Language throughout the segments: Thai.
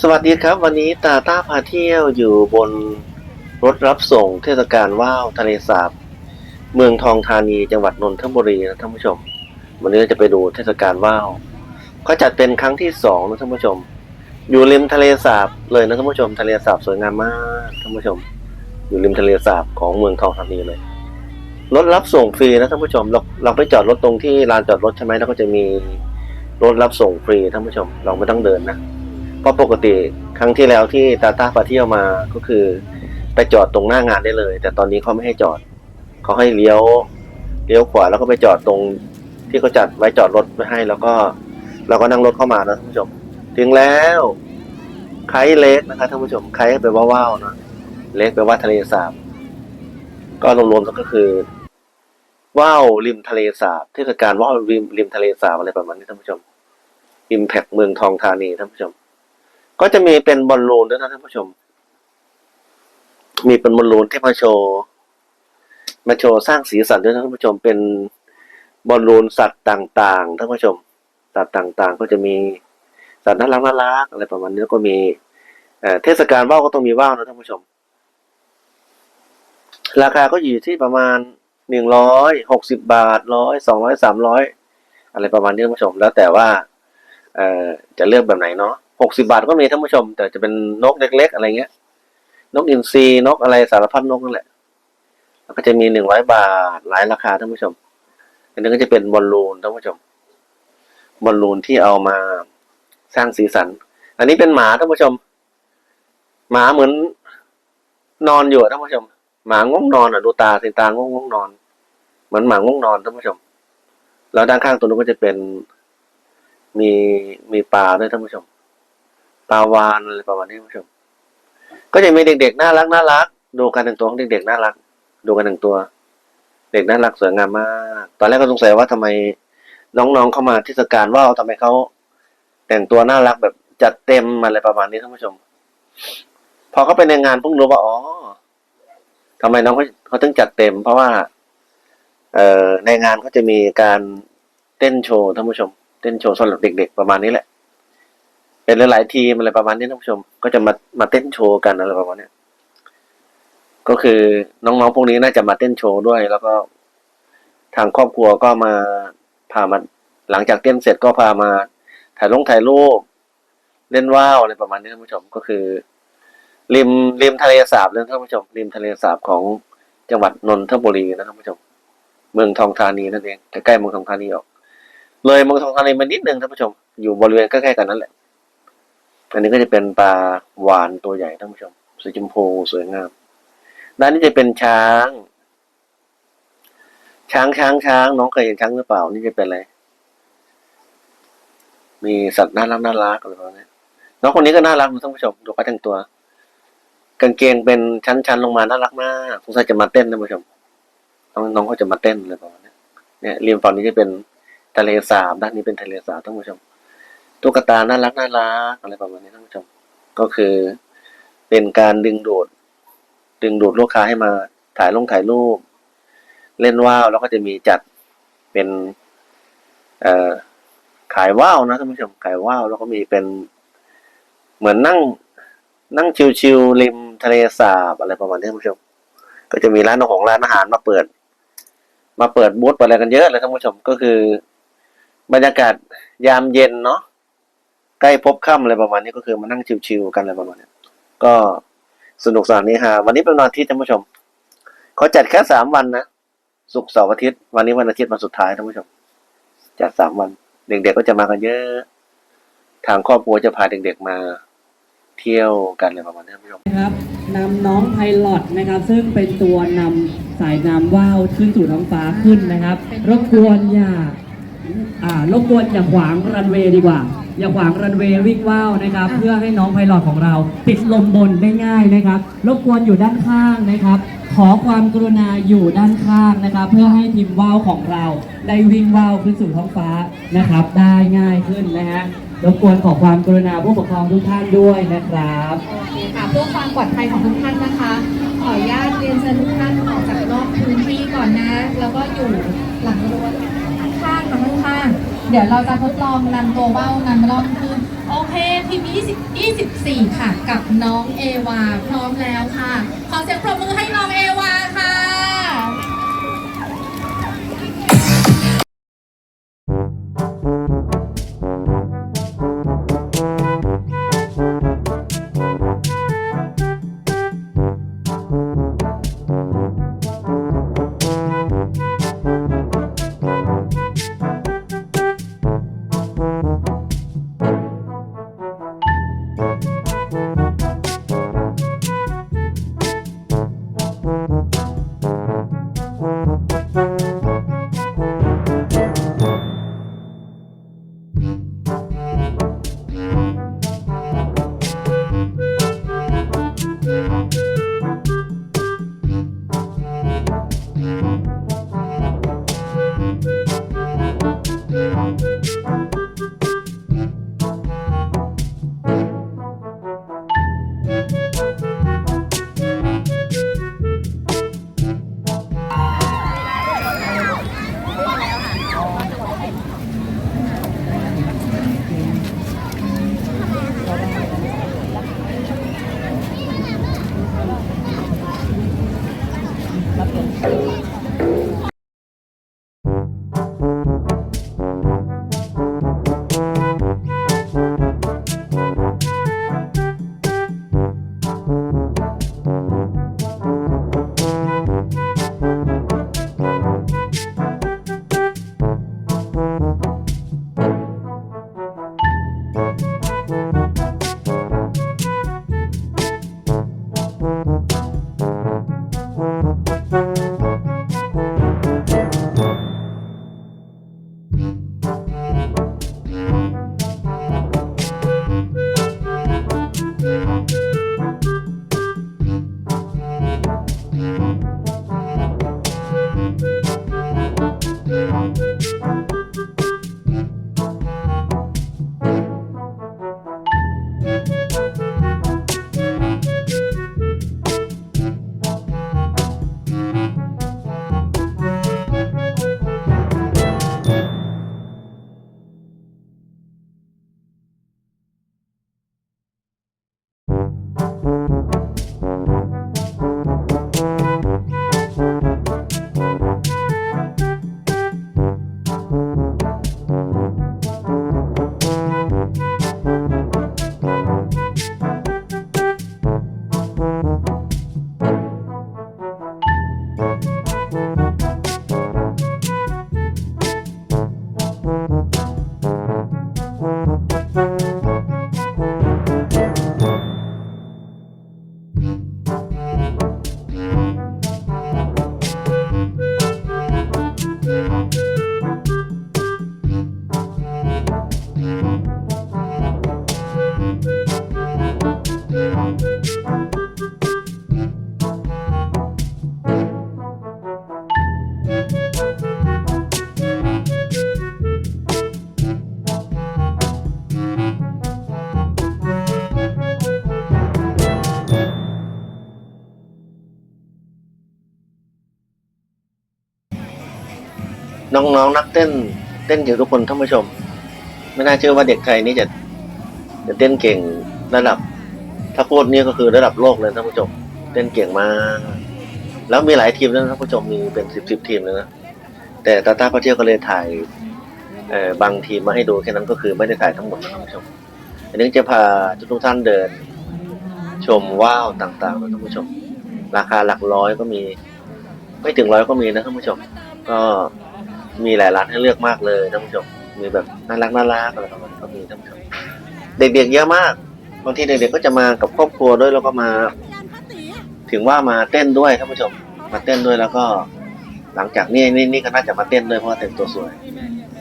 สวัสดีครับวันนี้ตาต้าพาเที่ยวอยู่บนรถรับส่งเทศกาลว่าวทะเลสาบเมืองทองธานีจังหวัดนนทบุรีนะท่านผู้ชมวันนี้เราจะไปดูเทศกาลว่าวเขาจัดเป็นครั้งที่2นะท่านผู้ชมอยู่ริมทะเลสาบเลยนะท่านผู้ชมทะเลสาบสวยงามมากท่านผู้ชมอยู่ริมทะเลสาบของเมืองทองธานีเลยรถรับส่งฟรีนะท่านผู้ชมเราไปจอดรถตรงที่ลานจอดรถใช่ไหมแล้วก็จะมีรถรับส่งฟรีท่านผู้ชมเราไม่ต้องเดินนะเพราะปกติครั้งที่แล้วที่ตาต้าพาเที่ยวมาก็คือไปจอดตรงหน้างานได้เลยแต่ตอนนี้เขาไม่ให้จอดเขาให้เลี้ยวขวาแล้วก็ไปจอดตรงที่เขาจัดไว้จอดรถไว้ให้แล้วก็เราก็นั่งรถเข้ามานะท่านผู้ชมถึงแล้วไคเล็กนะคะท่านผู้ชมไคแปลว่าว่าวนะเล็กแปลว่าทะเลสาบก็รวมๆก็คือว่าวริมทะเลสาบเทศกาลว่าวริมทะเลสาบอะไรประมาณนี้ท่านผู้ชมอิมแพคเมืองทองธานีท่านผู้ชมก็จะมีเป็นบอลลูนด้วยนะท่านผู้ชมมีเป็นบอลลูนที่มาโชว์สร้างสีสันด้วยนะท่านผู้ชมเป็นบอลลูนสัตว์ต่างๆท่านผู้ชมสัตว์ต่างๆก็จะมีสัตว์น่ารักอะไรประมาณนี้แล้วก็มีเทศกาลว่าวก็ต้องมีว่าวนะท่านผู้ชมราคาก็อยู่ที่ประมาณ160 บาท100 200 300อะไรประมาณนี้ท่านผู้ชมแล้วแต่ว่าจะเลือกแบบไหนเนาะ60 บาทก็มีท่านผู้ชมแต่จะเป็นนกเล็กๆอะไรเงี้ยนกอินทรีนกอะไรสารพัดนกนั่นแหละแล้วก็จะมี100 บาทหลายราคาท่านผู้ชมอันนี้ก็จะเป็นบอลลูนท่านผู้ชมบอลลูนที่เอามาสร้างสีสันอันนี้เป็นหมาท่านผู้ชมหมาเหมือนนอนอยู่ท่านผู้ชมหมาง่วงนอนดูตาสิตาง่วงนอนเหมือนหมาง่วงนอนท่านผู้ชมแล้วด้านข้างตัวนู้นก็จะเป็นมีปลาด้วยท่านผู้ชมปลาวาฬอะไรประมาณนี้ท่านผู้ชมก็จะมีเด็กๆน่ารักดูการแต่งตัวของเด็กๆน่ารักดูการแต่งตัวเด็กน่ารักสวยงามมากตอนแรกก็สงสัยว่าทำไมน้องๆเข้ามาเทศกาลว่าวทำไมเขาแต่งตัวน่ารักแบบจัดเต็มอะไรประมาณนี้ท่านผู้ชมพอเขาไปในงานเพิ่งรู้ว่าอ๋อทำไมน้องเขาถึงจัดเต็มเพราะว่าในงานเขาจะมีการเต้นโชว์ท่านผู้ชมเต้นโชว์สำหรับเด็กๆประมาณนี้แหละเป็นหลายๆทีมอะไรประมาณนี้ท่านผู้ชมก็จะมาเต้นโชว์กันอะไรประมาณนี้ก็คือน้องๆพวกนี้น่าจะมาเต้นโชว์ด้วยแล้วก็ทางครอบครัวก็มาพามาหลังจากเต้นเสร็จก็พามาถ่ายรูปเล่นว่าวอะไรประมาณนี้ท่านผู้ชมก็คือริมทะเลสาบเลยท่านผู้ชมริมทะเลสาบของจังหวัดนนทบุรีนะท่านผู้ชมเมืองทองธานีนั่นเองใกล้ๆเมืองทองธานีออกเลยเมืองทองธานีมานิดนึงท่านผู้ชมอยู่บริเวณใกล้ๆกันนั่นแหละอันนี้ก็จะเป็นปลาหวานตัวใหญ่ท่านผู้ชมสีชมพูสวยงามด้านนี้จะเป็นช้างน้องเคยเห็นช้างหรือเปล่านี่จะเป็นอะไรมีสัตว์น่ารักอะไรประมาณนี้น้องคนนี้ก็น่ารักท่านผู้ชมดูเขาแต่งตัวกางเกงเป็นชั้นลงมาน่ารักมากสงสัยจะมาเต้นท่านผู้ชมน้องเขาจะมาเต้นอะไรประมาณนี้เนี่ยริมฝั่งนี้จะเป็นทะเลสาบด้านนี้เป็นทะเลสาบท่านผู้ชมตุ๊กตาน่ารักอะไรประมาณนี้ท่านผู้ชมก็คือเป็นการดึงดูดลูกค้าให้มาถ่ายรูปเล่นว่าวแล้วก็จะมีจัดเป็นขายว่าวนะท่านผู้ชมขายว่าวแล้วก็มีเป็นเหมือนนั่งชิลๆริมทะเลสาบอะไรประมาณนี้ท่านผู้ชมก็จะมีร้านอาหารมาเปิดบูธอะไรกันเยอะเลยท่านผู้ชมก็คือบรรยากาศยามเย็นเนาะใกล้พบค่ำอะไรประมาณนี้ก็คือมานั่งชิลๆกันอะไรประมาณนี้ก็สนุกสนานนี่ฮะวันนี้เป็นวันอาทิตย์ท่านผู้ชมเขาจัดแค่3 วันนะศุกร์เสาร์อาทิตย์วันนี้วันอาทิตย์วันสุดท้ายท่านผู้ชมจัด3 วันเด็กๆก็จะมากันเยอะทางครอบครัวจะพาเด็กๆมาเที่ยวกันอะไรประมาณนี้ท่านผู้ชมครับนำน้องไพลอตนะครับซึ่งเป็นตัวนำสายน้ำว่าวขึ้นสู่ท้องฟ้าขึ้นนะครับรบกวนอย่าขวางรันเวย์ดีกว่าอย่าขวางรันเวย์วิ่งว่าวนะครับเพื่อให้น้องไพลอตของเราติดลมบนได้ง่ายนะครับรบกวนอยู่ด้านข้างนะครับขอความกรุณาอยู่ด้านข้างนะครับเพื่อให้ทีมว่าวของเราได้วิ่งว่าวขึ้นสู่ท้องฟ้านะครับได้ง่ายขึ้นนะฮะรบกวนขอความกรุณาผู้ปกครองทุกท่านด้วยนะครับโอเคค่ะเพื่อความปลอดภัยของทุกท่านนะคะขออนุญาตเรียนเชิญทุกท่านออกจากนอกพื้นที่ก่อนนะแล้วก็อยู่หลังรั้วข้างๆเดี๋ยวเราจะทดลองนำตัวว่าวนำล่องขึ้นโอเค ทีม24 ค่ะ กับน้องเอวาพร้อมแล้วค่ะ ขอเสียงปรบมือให้น้องเอวาค่ะ น้องๆนักเต้นอยู่ทุกคนท่านผู้ชม ไม่น่าเชื่อว่าเด็กไทยนี่จะเต้นเก่งระดับ ถ้าพูดนี่ก็คือระดับโลกเลยท่านผู้ชม เต้นเก่งมากแล้วมีหลายทีมด้วยนะท่านผู้ชมมีเป็น10ทีมเลยนะแต่ตาต้าพาเที่ยวก็เลยถ่ายบางทีมมาให้ดูแค่นั้นก็คือไม่ได้ถ่ายทั้งหมดนะท่านผู้ชมอันนี้จะพาทุกท่านเดินชมว้าวต่างๆนะท่านผู้ชมราคาหลักร้อยก็มีไม่ถึง100ก็มีนะท่านผู้ชมก็มีหลายร้านให้เลือกมากเลยท่านผู้ชมมีแบบน่ารักอะไรประมาณนี้ก็มีท่านผู้ชมเด็กๆเยอะมากบางทีเด็กๆก็จะมากับครอบครัวด้วยแล้วก็มาถึงว่ามาเต้นด้วยท่านผู้ชมมาเต้นด้วยแล้วก็หลังจากนี่ก็น่าจะมาเต้นด้วยเพราะว่าแต่งตัวสวย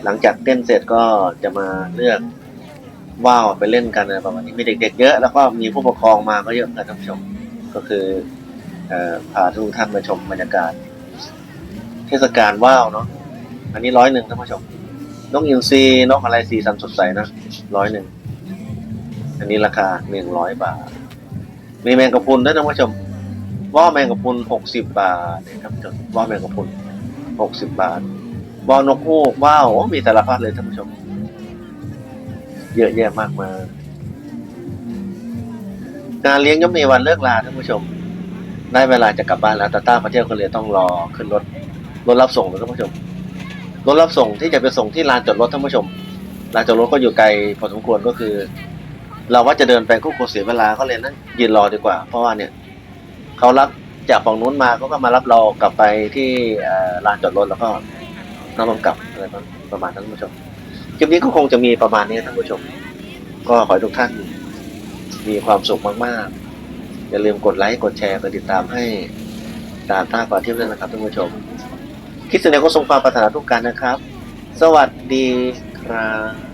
หลังจากเต้นเสร็จก็จะมาเลือกว้าวไปเล่นกันอะไรประมาณนี้มีเด็กๆเยอะแล้วก็มีผู้ปกครองมาก็เยอะนะท่านผู้ชมก็คือพาทุกท่านมาชมบรรยากาศเทศกาลว้าวเนาะอันนี้100ท่านผู้ชมนกอินทรีนกอะไรสีสันสดใสนะ100อันนี้ราคา100 บาทมีแมงกะพรุนด้วยท่านผู้ชมว่าวแมงกะพรุน60 บาทท่านผู้ชมว่าวแมงกะพรุน60 บาทว่าวนกฮูกว้าวมีสารพัดเลยท่านผู้ชมเยอะแยะมากมาย งานเลี้ยงย่อมมีวันเลิกลาท่านผู้ชม ได้เวลาจะกลับบ้านแล้วตาต้าพาเที่ยวก็เลยต้องรอขึ้นรถรับส่งนะท่านผู้ชมรถรับส่งที่จะไปส่งที่ลานจอดรถท่านผู้ชมลานจอดรถก็อยู่ไกลพอสมควรก็คือ เราว่าจะเดินไปก็กลัวเสียเวลาก็เลยนั่งยืนรอดีกว่า เพราะว่าเนี่ยเขารับจากฝั่งนู้นมาเขาก็มารับเรากลับไปที่ลานจอดรถแล้วก็นั่งรถกลับอะไรประมาณนั้นท่านผู้ชมคลิปนี้ก็คงจะมีประมาณนี้ท่านผู้ชม ก็ขอให้ทุกท่านมีความสุขมากๆอย่าลืมกดไลค์กดแชร์กดติดตามให้ตาต้าก่อนเที่ยวด้วยนะครับท่านผู้ชมคิดสิ่งใดก็ทรงความปรารถนาทุกการนะครับ สวัสดีครับ